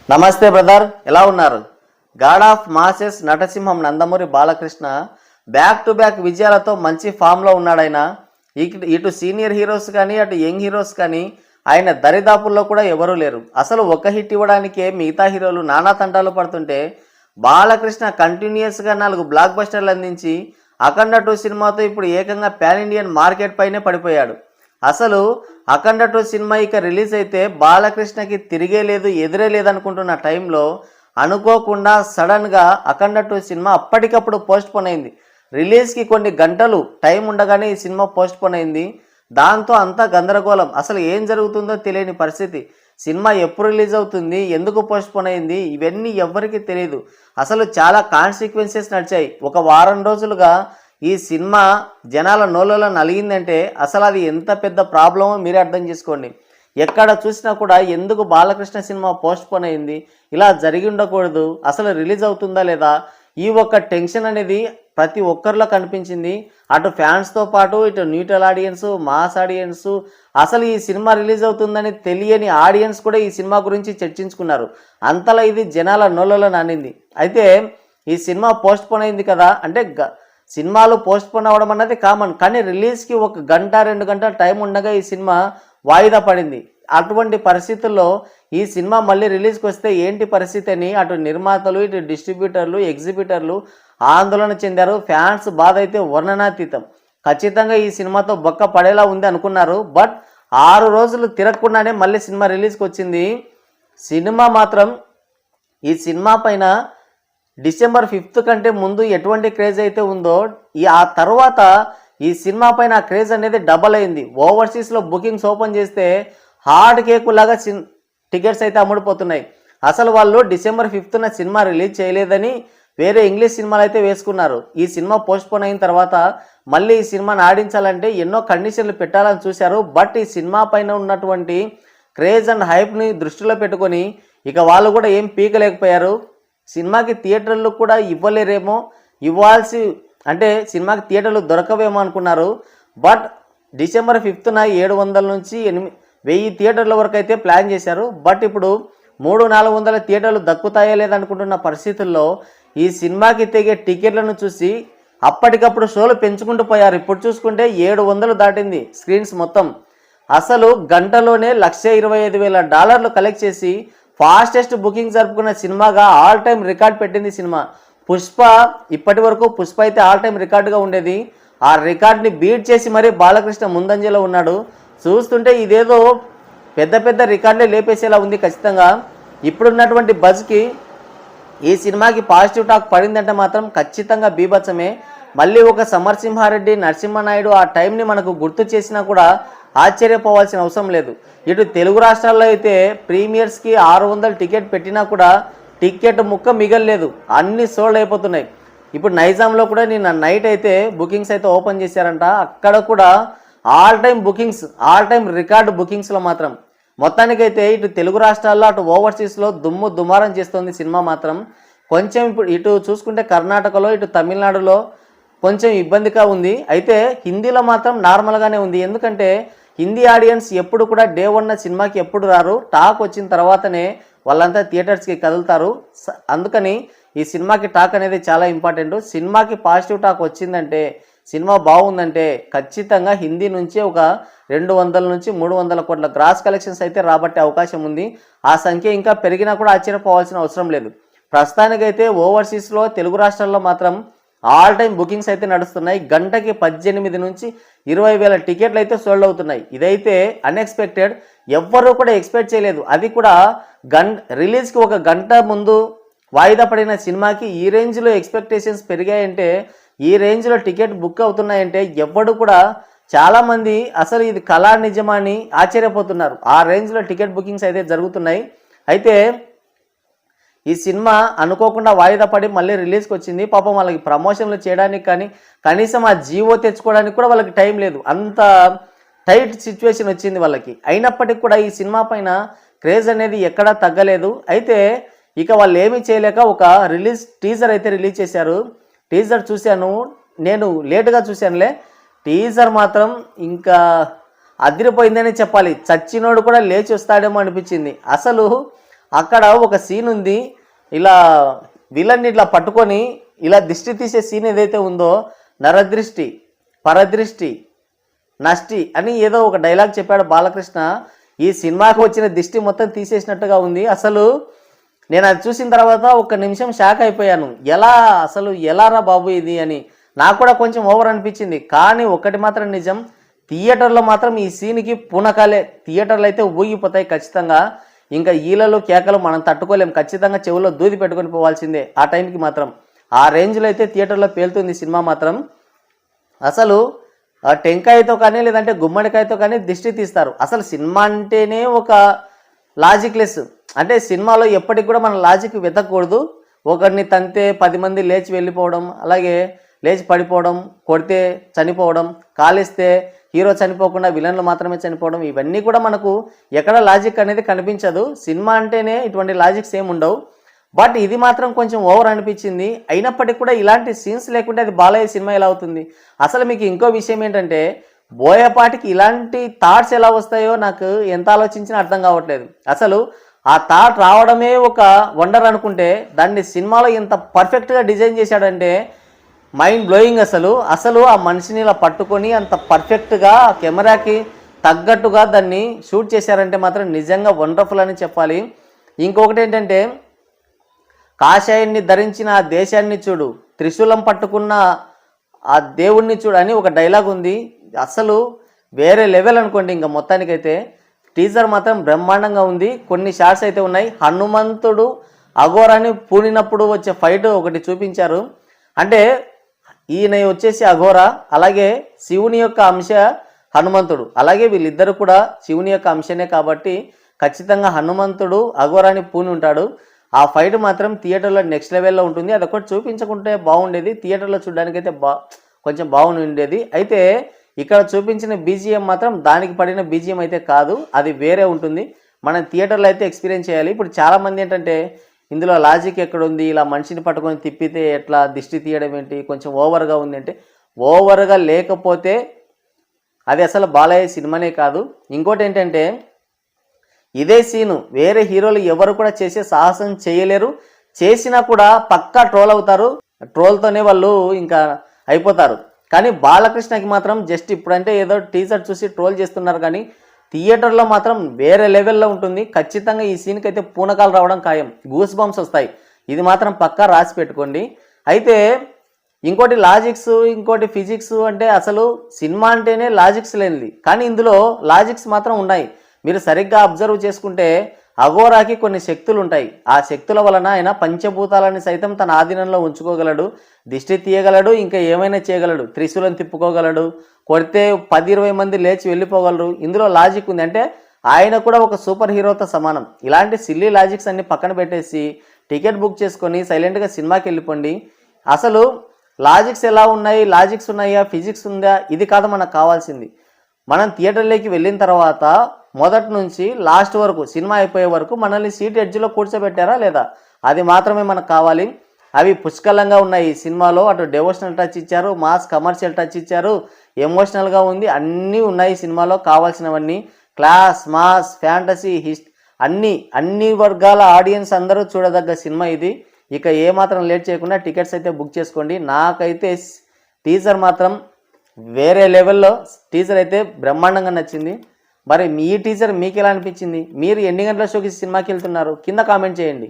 నమస్తే బ్రదర్, ఎలా ఉన్నారు? గాడ్ ఆఫ్ మాసెస్ నటసింహం Nandamuri Balakrishna back to back విజయాలతో మంచి ఫామ్లో ఉన్నాడైనా. ఇటు సీనియర్ హీరోస్ కానీ అటు యంగ్ హీరోస్ కానీ ఆయన దరిదాపుల్లో కూడా ఎవరూ లేరు. అసలు ఒక హిట్ ఇవ్వడానికే మిగతా హీరోలు నానా తంటాలు పడుతుంటే బాలకృష్ణ కంటిన్యూస్గా 4 బ్లాక్ బస్టర్లు అందించి అఖండ 2 సినిమాతో ఇప్పుడు ఏకంగా పాన్ ఇండియన్ మార్కెట్ పైనే పడిపోయాడు. అసలు అఖండ 2 సినిమా ఇక రిలీజ్ అయితే బాలకృష్ణకి తిరిగే లేదు, ఎదురే లేదనుకుంటున్న టైంలో అనుకోకుండా సడన్గా అఖండ 2 సినిమా అప్పటికప్పుడు పోస్ట్ పోన్ అయింది. రిలీజ్కి కొన్ని గంటలు టైం ఉండగానే ఈ సినిమా పోస్ట్ పోన్ అయింది. దాంతో అంతా గందరగోళం, అసలు ఏం జరుగుతుందో తెలియని పరిస్థితి. సినిమా ఎప్పుడు రిలీజ్ అవుతుంది, ఎందుకు పోస్ట్ పోన్ అయింది, ఇవన్నీ ఎవ్వరికీ తెలియదు. అసలు చాలా కాన్సిక్వెన్సెస్ నడిచాయి. ఒక వారం రోజులుగా ఈ సినిమా జనాల నోళ్ళలో నలిగిందంటే అసలు అది ఎంత పెద్ద ప్రాబ్లమో మీరే అర్థం చేసుకోండి. ఎక్కడ చూసినా కూడా ఎందుకు బాలకృష్ణ సినిమా పోస్ట్ పోన్ అయింది, ఇలా జరిగి ఉండకూడదు, అసలు రిలీజ్ అవుతుందా లేదా, ఈ ఒక్క టెన్షన్ అనేది ప్రతి ఒక్కరిలో కనిపించింది. అటు ఫ్యాన్స్తో పాటు ఇటు న్యూట్రల్ ఆడియన్స్, మాస్ ఆడియన్స్, అసలు ఈ సినిమా రిలీజ్ అవుతుందని తెలియని ఆడియన్స్ కూడా ఈ సినిమా గురించి చర్చించుకున్నారు. అంతలా ఇది జనాల నోళ్ళలో నానింది. అయితే ఈ సినిమా పోస్ట్ పోన్ అయింది కదా అంటే సినిమాలు పోస్ట్ పోన్ అవ్వడం అన్నది కామన్, కానీ రిలీజ్కి 1 గంట 2 గంటల టైం ఉండగా ఈ సినిమా వాయిదా పడింది. అటువంటి పరిస్థితుల్లో ఈ సినిమా మళ్ళీ రిలీజ్కి వస్తే ఏంటి పరిస్థితి అని అటు నిర్మాతలు, ఇటు డిస్ట్రిబ్యూటర్లు, ఎగ్జిబిటర్లు ఆందోళన చెందారు. ఫ్యాన్స్ బాధ అయితే వర్ణనాతీతం. ఖచ్చితంగా ఈ సినిమాతో బొక్క పడేలా ఉంది అనుకున్నారు. బట్ 6 రోజులు తిరగకుండానే మళ్ళీ సినిమా రిలీజ్కి వచ్చింది. సినిమా మాత్రం ఈ సినిమా పైన డిసెంబర్ 5th కంటే ముందు ఎటువంటి క్రేజ్ అయితే ఉందో ఆ తర్వాత ఈ సినిమా పైన ఆ క్రేజ్ అనేది డబల్ అయింది. ఓవర్సీస్లో బుకింగ్స్ ఓపెన్ చేస్తే హార్డ్ కేకు లాగా టికెట్స్ అయితే అమ్ముడుపోతున్నాయి. అసలు వాళ్ళు డిసెంబర్ 5th సినిమా రిలీజ్ చేయలేదని వేరే ఇంగ్లీష్ సినిమాలు అయితే వేసుకున్నారు. ఈ సినిమా పోస్ట్ పోన్ అయిన తర్వాత మళ్ళీ ఈ సినిమాని ఆడించాలంటే ఎన్నో కండిషన్లు పెట్టాలని చూశారు. బట్ ఈ సినిమా పైన ఉన్నటువంటి క్రేజ్ అండ్ హైప్ని దృష్టిలో పెట్టుకొని ఇక వాళ్ళు కూడా ఏం పీకలేకపోయారు. సినిమాకి థియేటర్లు కూడా ఇవ్వలేరేమో, అంటే సినిమాకి థియేటర్లు దొరకవేమో అనుకున్నారు. బట్ డిసెంబర్ 5th 700 నుంచి 1000 థియేటర్ల వరకు అయితే ప్లాన్ చేశారు. బట్ ఇప్పుడు 300-400 థియేటర్లు దక్కుతాయో లేదనుకుంటున్న పరిస్థితుల్లో ఈ సినిమాకి తెగే టికెట్లను చూసి అప్పటికప్పుడు షోలు పెంచుకుంటూ పోయారు. ఇప్పుడు చూసుకుంటే 700 దాటింది స్క్రీన్స్ మొత్తం. అసలు గంటలోనే $125,000 కలెక్ట్ చేసి ఫాస్టెస్ట్ బుకింగ్ జరుపుకున్న సినిమాగా ఆల్ టైమ్ రికార్డ్ పెట్టింది సినిమా. పుష్ప ఇప్పటి వరకు పుష్ప అయితే ఆల్ టైమ్ రికార్డుగా ఉండేది. ఆ రికార్డ్ని బీట్ చేసి మరీ బాలకృష్ణ ముందంజలో ఉన్నాడు. చూస్తుంటే ఇదేదో పెద్ద రికార్డులే లేపేసేలా ఉంది. ఖచ్చితంగా ఇప్పుడున్నటువంటి బజ్కి ఈ సినిమాకి పాజిటివ్ టాక్ పడిందంటే మాత్రం ఖచ్చితంగా బీభత్సమే. మళ్ళీ ఒక సమరసింహారెడ్డి, నరసింహనాయుడు ఆ టైంని మనకు గుర్తు చేసినా కూడా ఆశ్చర్యపోవాల్సిన అవసరం లేదు. ఇటు తెలుగు రాష్ట్రాల్లో అయితే ప్రీమియర్స్కి 600 టికెట్ పెట్టినా కూడా టికెట్ ముక్క మిగలలేదు, అన్ని సోల్డ్ అయిపోతున్నాయి. ఇప్పుడు నైజాంలో కూడా నిన్న నైట్ అయితే బుకింగ్స్ అయితే ఓపెన్ చేశారంట. అక్కడ కూడా ఆల్ టైమ్ రికార్డు బుకింగ్స్లో మాత్రం. మొత్తానికైతే ఇటు తెలుగు రాష్ట్రాల్లో అటు ఓవర్సీస్లో దుమారం చేస్తుంది సినిమా మాత్రం. కొంచెం ఇప్పుడు ఇటు చూసుకుంటే కర్ణాటకలో, ఇటు తమిళనాడులో కొంచెం ఇబ్బందిగా ఉంది. అయితే హిందీలో మాత్రం నార్మల్గానే ఉంది. ఎందుకంటే హిందీ ఆడియన్స్ ఎప్పుడు కూడా డే 1 సినిమాకి ఎప్పుడు రారు, టాక్ వచ్చిన తర్వాతనే వాళ్ళంతా థియేటర్స్కి కదులుతారు. అందుకని ఈ సినిమాకి టాక్ అనేది చాలా ఇంపార్టెంట్. సినిమాకి పాజిటివ్ టాక్ వచ్చిందంటే, సినిమా బాగుందంటే ఖచ్చితంగా హిందీ నుంచి ఒక 200 నుంచి 300 కోట్ల గ్రాస్ కలెక్షన్స్ అయితే రాబట్టే అవకాశం ఉంది. ఆ సంఖ్య ఇంకా పెరిగినా కూడా ఆశ్చర్యపోవాల్సిన అవసరం లేదు. ప్రస్తుతానికైతే ఓవర్సీస్లో తెలుగు రాష్ట్రాల్లో మాత్రం ఆల్ టైమ్ బుకింగ్స్ అయితే నడుస్తున్నాయి. గంటకి 18 నుంచి 20,000 టికెట్లు అయితే సోల్డ్ అవుతున్నాయి. ఇదైతే అన్ఎక్స్పెక్టెడ్, ఎవ్వరూ కూడా ఎక్స్పెక్ట్ చేయలేదు. అది కూడా రిలీజ్కి 1 గంట ముందు వాయిదా పడిన సినిమాకి ఈ రేంజ్లో ఎక్స్పెక్టేషన్స్ పెరిగాయంటే, ఈ రేంజ్లో టికెట్ బుక్ అవుతున్నాయంటే ఎవ్వడు కూడా చాలామంది అసలు ఇది కళా నిజమా అని ఆశ్చర్యపోతున్నారు. ఆ రేంజ్లో టికెట్ బుకింగ్స్ అయితే జరుగుతున్నాయి. అయితే ఈ సినిమా అనుకోకుండా వాయిదా పడి మళ్ళీ రిలీజ్కి వచ్చింది. పాపం వాళ్ళకి ప్రమోషన్లు చేయడానికి కానీ కనీసం ఆ జీవో తెచ్చుకోవడానికి కూడా వాళ్ళకి టైం లేదు. అంత టైట్ సిచ్యువేషన్ వచ్చింది వాళ్ళకి. అయినప్పటికీ కూడా ఈ సినిమా పైన క్రేజ్ అనేది ఎక్కడా తగ్గలేదు. అయితే ఇక వాళ్ళు ఏమీ చేయలేక ఒక టీజర్ అయితే రిలీజ్ చేశారు. టీజర్ చూశాను, నేను లేటుగా చూశానులే. టీజర్ మాత్రం ఇంకా అదిరిపోయిందని చెప్పాలి. చచ్చినోడు కూడా లేచి వస్తాడేమో అనిపించింది. అసలు అక్కడ ఒక సీన్ ఉంది, ఇలా విలన్ని ఇట్లా పట్టుకొని ఇలా దిష్టి తీసే సీన్ ఏదైతే ఉందో, నరదృష్టి పరదృష్టి నష్టి అని ఏదో ఒక డైలాగ్ చెప్పాడు బాలకృష్ణ. ఈ సినిమాకి వచ్చిన దిష్టి మొత్తం తీసేసినట్టుగా ఉంది. అసలు నేను అది చూసిన తర్వాత ఒక్క నిమిషం షాక్ అయిపోయాను. ఎలా రా బాబు ఇది అని నాకు కూడా కొంచెం ఓవర్ అనిపించింది. కానీ ఒక్కటి మాత్రం నిజం, థియేటర్లో మాత్రం ఈ సీన్కి పూనకాలే. థియేటర్లు అయితే ఊగిపోతాయి ఖచ్చితంగా. ఇంకా ఈలలు కేకలు మనం తట్టుకోలేం, ఖచ్చితంగా చెవుల్లో దూది పెట్టుకొని పోవాల్సిందే ఆ టైంకి మాత్రం. ఆ రేంజ్లో అయితే థియేటర్లో పేలుతుంది సినిమా మాత్రం. అసలు టెంకాయతో కానీ లేదంటే గుమ్మడికాయతో కానీ దిష్టి తీస్తారు. అసలు సినిమా అంటేనే ఒక లాజిక్ లెస్, అంటే సినిమాలో ఎప్పటికి కూడా మనం లాజిక్ వెతకూడదు. ఒకరిని తంతే 10 మంది లేచి వెళ్ళిపోవడం, అలాగే లేచి పడిపోవడం, కొడితే చనిపోవడం, కాలిస్తే హీరో చనిపోకుండా విలన్లు మాత్రమే చనిపోవడం, ఇవన్నీ కూడా మనకు ఎక్కడ లాజిక్ అనేది కనిపించదు. సినిమా అంటేనే ఇటువంటి లాజిక్స్ ఏమి ఉండవు. బట్ ఇది మాత్రం కొంచెం ఓవర్ అనిపించింది. అయినప్పటికీ కూడా ఇలాంటి సీన్స్ లేకుంటే అది బాలయ్య సినిమా ఎలా అవుతుంది? అసలు మీకు ఇంకో విషయం ఏంటంటే, బోయపాటికి ఇలాంటి థాట్స్ ఎలా వస్తాయో నాకు ఎంత ఆలోచించినా అర్థం కావట్లేదు. అసలు ఆ థాట్ రావడమే ఒక వండర్ అనుకుంటే, దాన్ని సినిమాలో ఎంత పర్ఫెక్ట్గా డిజైన్ చేశాడంటే మైండ్ బ్లోయింగ్. అసలు ఆ మనిషిని ఇలా పట్టుకొని అంత పర్ఫెక్ట్గా కెమెరాకి తగ్గట్టుగా దాన్ని షూట్ చేశారంటే మాత్రం నిజంగా వండర్ఫుల్ అని చెప్పాలి. ఇంకొకటి ఏంటంటే, కాషాయాన్ని ధరించిన ఆ దేశాన్ని చూడు, త్రిశూలం పట్టుకున్న ఆ దేవుణ్ణి చూడు అని ఒక డైలాగ్ ఉంది. అసలు వేరే లెవెల్ అనుకోండి. ఇంకా మొత్తానికైతే టీజర్ మాత్రం బ్రహ్మాండంగా ఉంది. కొన్ని షాట్స్ అయితే ఉన్నాయి. హనుమంతుడు అఘోరాని పూనినప్పుడు వచ్చే ఫైట్ ఒకటి చూపించారు. అంటే ఈయన వచ్చేసి అఘోర, అలాగే శివుని యొక్క అంశ హనుమంతుడు, అలాగే వీళ్ళిద్దరు కూడా శివుని యొక్క అంశనే కాబట్టి ఖచ్చితంగా హనుమంతుడు అఘోరాని పూని ఉంటాడు. ఆ ఫైట్ మాత్రం థియేటర్లో నెక్స్ట్ లెవెల్లో ఉంటుంది. అదొకటి చూపించకుంటే బాగుండేది, థియేటర్లో చూడడానికైతే కొంచెం బాగుండేది. అయితే ఇక్కడ చూపించిన బీజిఎం మాత్రం దానికి పడిన బీజిఎం అయితే కాదు, అది వేరే ఉంటుంది. మనం థియేటర్లో అయితే ఎక్స్పీరియన్స్ చేయాలి. ఇప్పుడు చాలామంది ఏంటంటే ఇందులో లాజిక్ ఎక్కడుంది, ఇలా మనిషిని పట్టుకొని తిప్పితే ఎట్లా, దిష్టి తీయడం ఏంటి, కొంచెం ఓవర్గా ఉంది అంటే, ఓవర్గా లేకపోతే అది అసలు బాలయ్య సినిమానే కాదు. ఇంకోటి ఏంటంటే, ఇదే సీను వేరే హీరోలు ఎవరు కూడా చేసే సాహసం చేయలేరు. చేసినా కూడా పక్కా ట్రోల్ అవుతారు. ట్రోల్తోనే వాళ్ళు ఇంకా అయిపోతారు. కానీ బాలకృష్ణకి మాత్రం జస్ట్ ఇప్పుడంటే ఏదో టీజర్ చూసి ట్రోల్ చేస్తున్నారు, కానీ థియేటర్లో మాత్రం వేరే లెవెల్లో ఉంటుంది. ఖచ్చితంగా ఈ సీన్కి అయితే పూనకాలు రావడం ఖాయం, గూస్ బంప్స్ వస్తాయి. ఇది మాత్రం పక్కా రాసి పెట్టుకోండి. అయితే ఇంకోటి లాజిక్స్, ఇంకోటి ఫిజిక్స్ అంటే అసలు సినిమా అంటేనే లాజిక్స్ లేనిది, కానీ ఇందులో లాజిక్స్ మాత్రం ఉన్నాయి. మీరు సరిగ్గా అబ్జర్వ్ చేసుకుంటే అఘోరాకి కొన్ని శక్తులు ఉంటాయి. ఆ శక్తుల వలన ఆయన పంచభూతాలని సైతం తన ఆధీనంలో ఉంచుకోగలడు, దిష్టి తీయగలడు, ఇంకా ఏమైనా చేయగలడు, త్రిశూలం తిప్పుకోగలడు, కొడితే 10-20 మంది లేచి వెళ్ళిపోగలరు. ఇందులో లాజిక్ ఉంది. అంటే ఆయన కూడా ఒక సూపర్ హీరోతో సమానం. ఇలాంటి సిల్లీ లాజిక్స్ అన్ని పక్కన పెట్టేసి టికెట్ బుక్ చేసుకొని సైలెంట్గా సినిమాకి వెళ్ళిపోండి. అసలు లాజిక్స్ ఎలా ఉన్నాయి, లాజిక్స్ ఉన్నాయా, ఫిజిక్స్ ఉందా, ఇది కాదు మనకు కావాల్సింది. మనం థియేటర్లోకి వెళ్ళిన తర్వాత మొదటి నుంచి లాస్ట్ వరకు, సినిమా అయిపోయే వరకు మనల్ని సీట్ ఎడ్జ్లో కూర్చోబెట్టారా లేదా, అది మాత్రమే మనకు కావాలి. అవి పుష్కలంగా ఉన్నాయి ఈ సినిమాలో. అటు డెవోషనల్ టచ్ ఇచ్చారు, మాస్ కమర్షియల్ టచ్ ఇచ్చారు, ఎమోషనల్గా ఉంది, అన్నీ ఉన్నాయి సినిమాలో కావాల్సినవన్నీ. క్లాస్, మాస్, ఫ్యాంటసీ, అన్ని వర్గాల ఆడియన్స్ అందరూ చూడదగ్గ సినిమా ఇది. ఇక ఏమాత్రం లేట్ చేయకుండా టికెట్స్ అయితే బుక్ చేసుకోండి. నాకైతే టీజర్ మాత్రం వేరే లెవెల్లో, టీజర్ అయితే బ్రహ్మాండంగా నచ్చింది. మరి మీ టీజర్ మీకు ఎలా అనిపించింది? మీరు ఎన్ని గంటల షోకి సినిమాకి వెళ్తున్నారు? కింద కామెంట్ చేయండి.